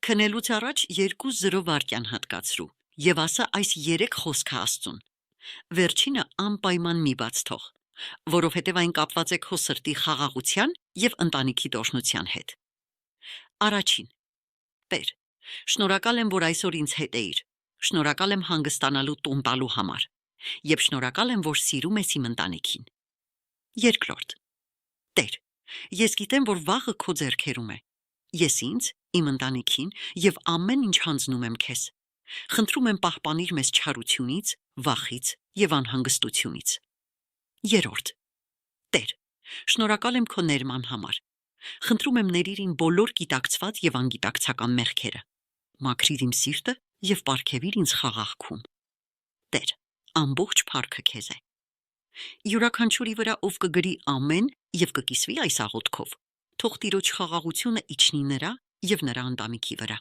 Քնելուց առաջ 2-0 վայրկյան հատկացրու եւ ասա այս 3 խոսքը Աստծուն։ Վերջինը անպայման մի բաց թող, որովհետեւ այն կապված է քո սրտի խաղաղության եւ ընտանիքի տոշնության հետ։ Առաջին. Տեր, շնորհակալ եմ, որ այսօր ինձ հետ էիր։ Շնորհակալ եմ հանգստանալու տուն տալու համար եւ շնորհակալ եմ, որ սիրում ես իմ ընտանիքին։ Երկրորդ. Տեր, ես գիտեմ, որ վաղը քո ձեռքերում է։ Ես ինձ, իմ ընտանիքին եւ ամեն ինչ հանձնում եմ քեզ։ Խնդրում եմ պահպանիր մեզ չարությունից, վախից եւ անհանգստությունից։ Երրորդ. Տեր, շնորհակալ եմ քո ներման համար։ Խնդրում եմ ներիր իմ բոլոր գիտակցված եւ անգիտակցական մեղքերը։ Մաքրիր իմ սիրտը եւ պարգևիր ինձ խաղաղքում։ Տեր, ամբողջ փառքը քեզ է։ Յուրաքանչյուրի վրա ով կգրի ամեն եւ կկիսվի այս աղոթքով, թող Տիրոջ խաղաղությունը իջնի նրա եւ նրա ընտանիքի վրա։